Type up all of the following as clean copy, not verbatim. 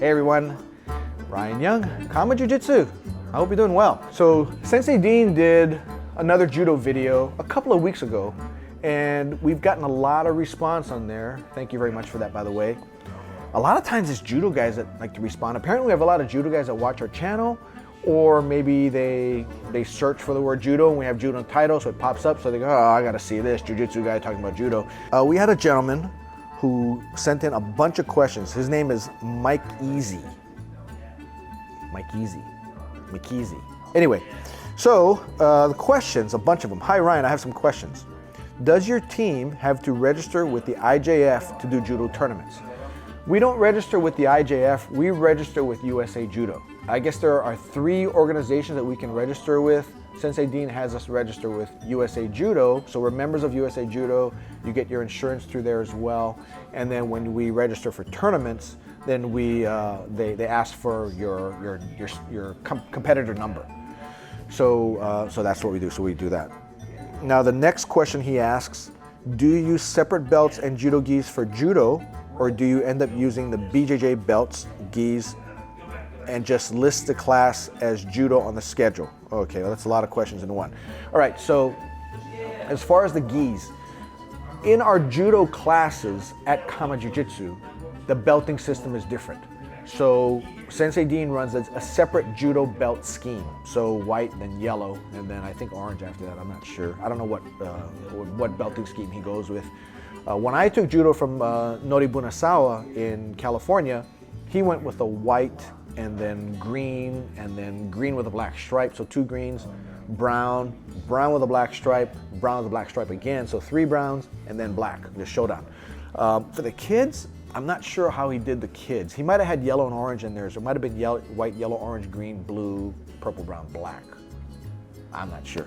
Hey everyone, Ryan Young, Kama Jiu-Jitsu. I hope you're doing well. So Sensei Dean did another judo video a couple of weeks ago, and we've gotten a lot of response on there. Thank you very much for that, by the way. A lot of times it's judo guys that like to respond. Apparently we have a lot of judo guys that watch our channel, or maybe they search for the word judo and we have judo in the title, so it pops up, so they go, oh, I gotta see this jiu-jitsu guy talking about judo. We had a gentleman who sent in a bunch of questions. His name is Mike Easy. Anyway, so the questions, a bunch of them. Hi Ryan, I have some questions. Does your team have to register with the IJF to do judo tournaments? We don't register with the IJF, we register with USA Judo. I guess there are 3 organizations that we can register with. Sensei Dean has us register with USA Judo, so we're members of USA Judo. You get your insurance through there as well. And then when we register for tournaments, then they ask for your competitor number. So that's what we do. So we do that. Now the next question he asks: do you use separate belts and judo gis for judo, or do you end up using the BJJ belts, gis, and just list the class as judo on the schedule? Okay, well, that's a lot of questions in one. All right, so as far as the gis, in our judo classes at Kama Jiu-Jitsu, the belting system is different. So Sensei Dean runs a separate judo belt scheme. So white, then yellow, and then I think orange after that. I'm not sure. I don't know what belting scheme he goes with. When I took judo from Nori Bunasawa in California, he went with a white and then green with a black stripe. So 2 greens, brown with a black stripe, brown with a black stripe again. So 3 browns and then black, the showdown. For the kids, I'm not sure how he did the kids. He might have had yellow and orange in there. So it might have been yellow, white, yellow, orange, green, blue, purple, brown, black. I'm not sure.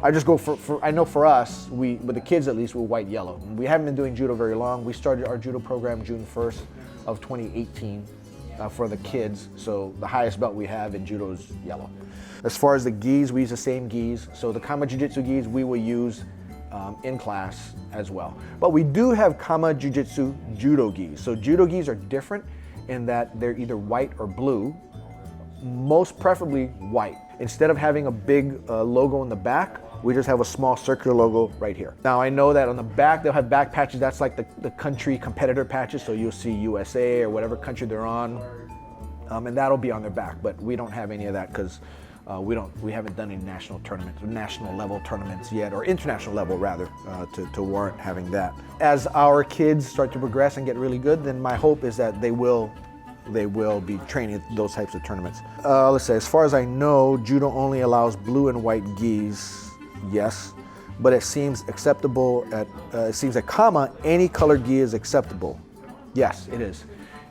I just go I know for us, with the kids at least, we're white, yellow. We haven't been doing judo very long. We started our judo program June 1st of 2018 for the kids. So the highest belt we have in judo is yellow. As far as the gis, we use the same gis. So the Kama Jiu-Jitsu gis we will use in class as well. But we do have Kama Jiu-Jitsu judo gis. So judo gis are different in that they're either white or blue, most preferably white. Instead of having a big logo in the back, we just have a small circular logo right here. Now I know that on the back, they'll have back patches. That's like the country competitor patches. So you'll see USA or whatever country they're on, and that'll be on their back. But we don't have any of that because we haven't done any national tournaments, or national level tournaments yet, or international level rather, to warrant having that. As our kids start to progress and get really good, then my hope is that they will be training at those types of tournaments. Let's say, as far as I know, judo only allows blue and white gis. Yes, but it seems acceptable it seems at Kama, any color gi is acceptable. Yes, it is.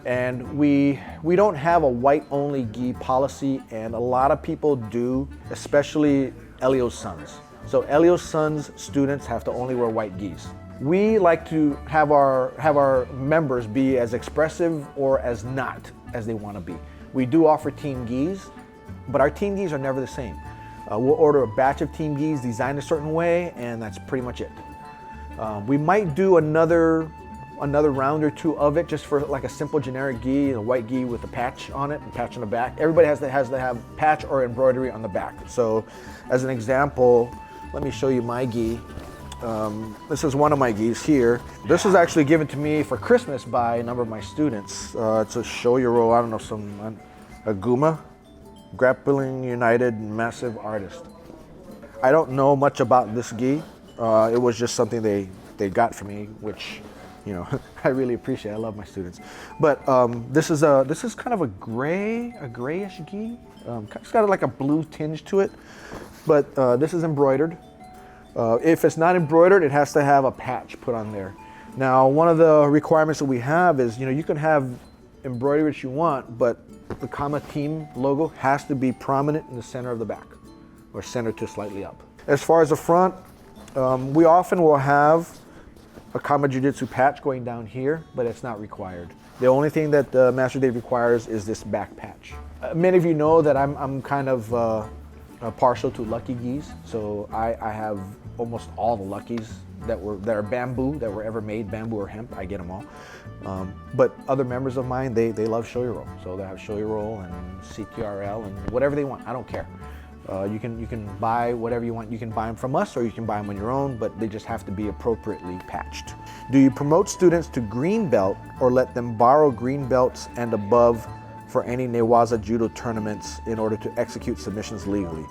And we don't have a white only gi policy, and a lot of people do, especially Elio's sons. So Elio's sons students have to only wear white gis. We like to have our members be as expressive or as not as they want to be. We do offer team gis, but our team gis are never the same. We'll order a batch of team gis designed a certain way, and that's pretty much it. We might do another round or 2 of it just for like a simple generic gi, a white gi with a patch on it, and patch on the back. Everybody has to have patch or embroidery on the back. So as an example, let me show you my gi. This is one of my gis here. This was actually given to me for Christmas by a number of my students. It's a Shoyoro, I don't know, a Guma, Grappling United Massive Artist. I don't know much about this gi. It was just something they got for me, which, you know, I really appreciate. I love my students. But this is kind of a grayish gi. It's got like a blue tinge to it, but this is embroidered. If it's not embroidered, it has to have a patch put on there. Now, one of the requirements that we have is, you know, you can have embroidery what you want, but the Kama team logo has to be prominent in the center of the back, or center to slightly up. As far as the front, we often will have a Kama Jiu-Jitsu patch going down here, but it's not required. The only thing that Master Dave requires is this back patch. Many of you know that I'm kind of partial to lucky gis, so I have almost all the luckies that are bamboo, that were ever made, bamboo or hemp, I get them all. But other members of mine, they love shoyu-roll. So they have shoyu-roll and CTRL and whatever they want, I don't care. You can buy whatever you want. You can buy them from us or you can buy them on your own, but they just have to be appropriately patched. Do you promote students to green belt or let them borrow green belts and above for any Newaza Judo tournaments in order to execute submissions legally?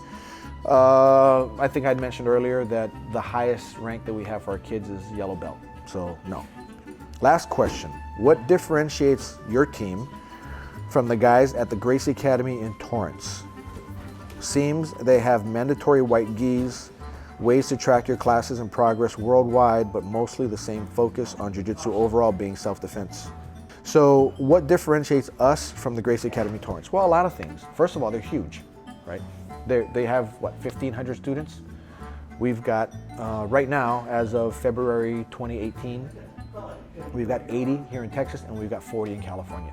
I think I'd mentioned earlier that the highest rank that we have for our kids is yellow belt, so no. Last question, what differentiates your team from the guys at the Gracie Academy in Torrance? Seems they have mandatory white gis, ways to track your classes and progress worldwide, but mostly the same focus on jiu-jitsu overall being self-defense. So what differentiates us from the Gracie Academy Torrance? Well, a lot of things. First of all, they're huge, right? They have, what, 1,500 students? We've got, right now, as of February 2018, we've got 80 here in Texas and we've got 40 in California.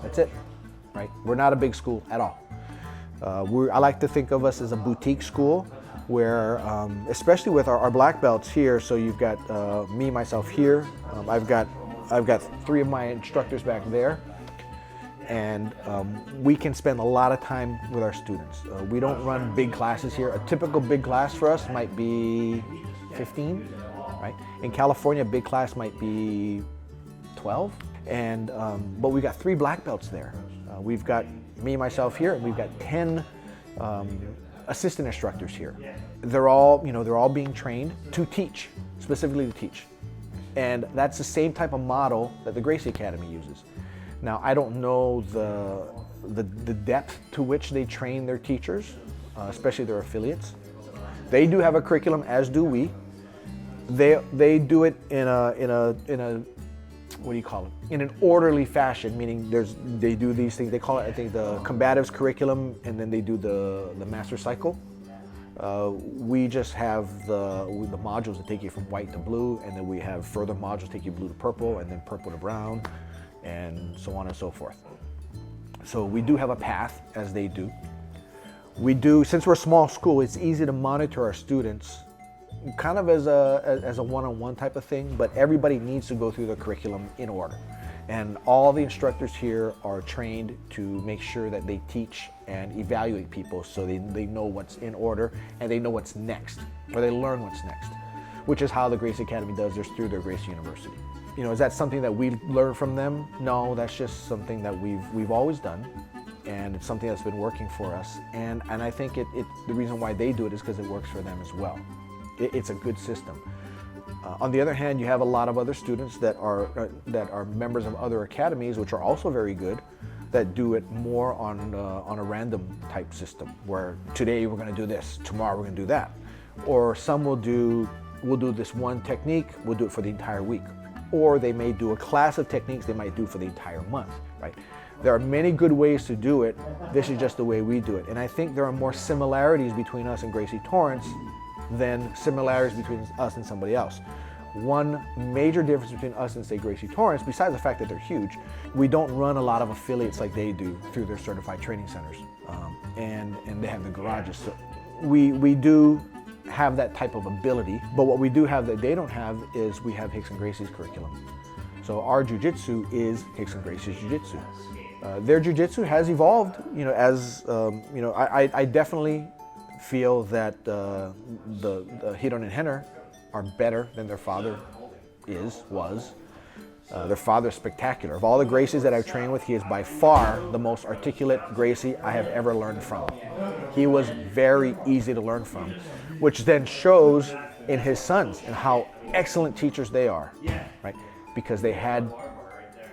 That's it, right? We're not a big school at all. I like to think of us as a boutique school where, especially with our black belts here, so you've got me, myself here, I've got 3 of my instructors back there, and we can spend a lot of time with our students. We don't run big classes here. A typical big class for us might be 15, right? In California, a big class might be 12, and but we've got 3 black belts there. We've got me, myself here, and we've got 10 assistant instructors here. They're all being trained to teach, specifically to teach. And that's the same type of model that the Gracie Academy uses. Now, I don't know the depth to which they train their teachers, especially their affiliates. They do have a curriculum, as do we. They do it in a what do you call it? In an orderly fashion, meaning they do these things. They call it, I think, the combatives curriculum, and then they do the master cycle. We just have the modules that take you from white to blue, and then we have further modules take you blue to purple, and then purple to brown, and so on and so forth. So we do have a path, as they do. We do, since we're a small school, it's easy to monitor our students kind of as a one-on-one type of thing, but everybody needs to go through the curriculum in order. And all the instructors here are trained to make sure that they teach and evaluate people so they know what's in order and they know what's next, or they learn what's next, which is how the Gracie Academy does theirs through their Gracie University. You know, is that something that we learn from them? No, that's just something that we've always done, and it's something that's been working for us. And I think the reason why they do it is because it works for them as well. It's a good system. On the other hand, you have a lot of other students that are members of other academies, which are also very good, that do it more on a random type system, where today we're going to do this, tomorrow we're going to do that, or some will do this one technique, we'll do it for the entire week, or they may do a class of techniques they might do for the entire month, right? There are many good ways to do it. This is just the way we do it, and I think there are more similarities between us and Gracie Torrance than similarities between us and somebody else. One major difference between us and, say, Gracie Torrance, besides the fact that they're huge, we don't run a lot of affiliates like they do through their certified training centers, and they have the garages. So we do have that type of ability, but what we do have that they don't have is we have Hicks and Gracie's curriculum. So our jiu-jitsu is Hicks and Gracie's jiu-jitsu. Their jiu-jitsu has evolved, I definitely feel that the Hiron and Henner are better than their father was. Their father's spectacular. Of all the Gracies that I've trained with, he is by far the most articulate Gracie I have ever learned from. He was very easy to learn from, which then shows in his sons and how excellent teachers they are, right? Because they had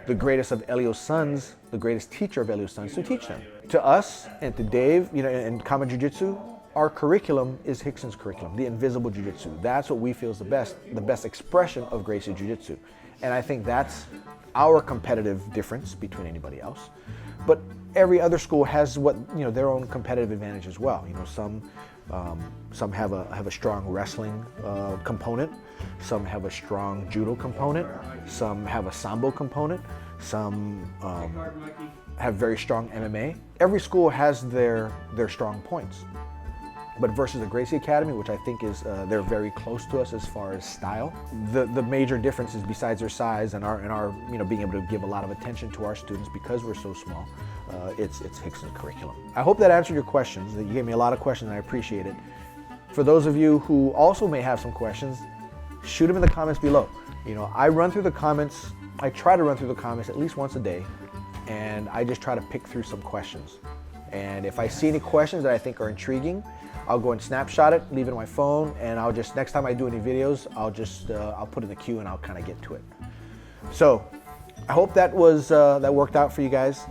the greatest of Elio's sons, the greatest teacher of Elio's sons to teach them. To us and to Dave, in Kama Jiu-Jitsu, our curriculum is Hickson's curriculum, the invisible jiu-jitsu. That's what we feel is the best expression of Gracie Jiu-Jitsu. And I think that's our competitive difference between anybody else. But every other school has their own competitive advantage as well. Some have a strong wrestling component, some have a strong judo component, some have a sambo component, some have very strong MMA. Every school has their strong points. But versus the Gracie Academy, which I think is, they're very close to us as far as style. The major difference is, besides their size and our being able to give a lot of attention to our students because we're so small, it's RICKSON curriculum. I hope that answered your questions. You gave me a lot of questions and I appreciate it. For those of you who also may have some questions, shoot them in the comments below. I run through the comments, I try to run through the comments at least once a day, and I just try to pick through some questions. And if I see any questions that I think are intriguing, I'll go and snapshot it, leave it on my phone, and I'll just, next time I do any videos, I'll put it in the queue and I'll kind of get to it. So I hope that that worked out for you guys.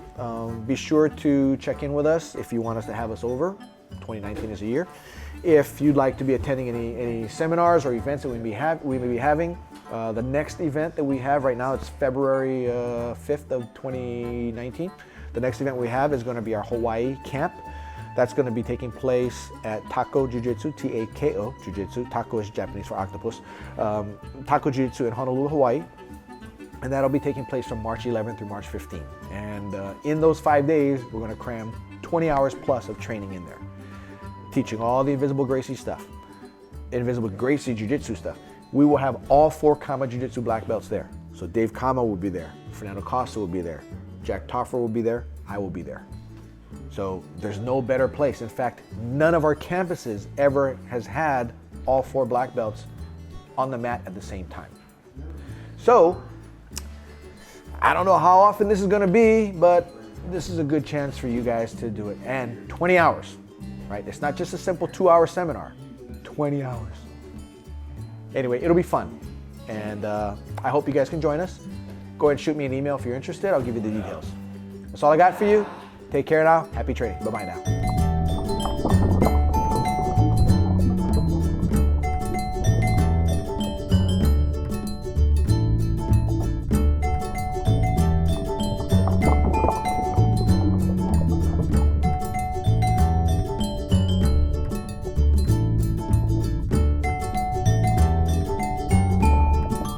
Be sure to check in with us if you want us to have us over. 2019 is a year. If you'd like to be attending any seminars or events that we may be having, the next event that we have right now, it's February 5th of 2019. The next event we have is going to be our Hawaii camp. That's going to be taking place at Tako Jiu-Jitsu, T-A-K-O Jiu-Jitsu. Tako is Japanese for octopus. Tako Jiu-Jitsu in Honolulu, Hawaii. And that'll be taking place from March 11th through March 15th. And in those 5 days, we're going to cram 20 hours plus of training in there. Teaching all the Invisible Gracie stuff, Invisible Gracie Jiu-Jitsu stuff. We will have all 4 Kama Jiu-Jitsu black belts there. So Dave Kama will be there, Fernando Costa will be there, Jack Toffer will be there, I will be there. So there's no better place. In fact, none of our campuses ever has had all 4 black belts on the mat at the same time. So I don't know how often this is going to be, but this is a good chance for you guys to do it. And 20 hours, right? It's not just a simple 2-hour seminar, 20 hours. Anyway, it'll be fun. And I hope you guys can join us. Go ahead and shoot me an email if you're interested. I'll give you the details. That's all I got for you. Take care now. Happy training. Bye-bye now.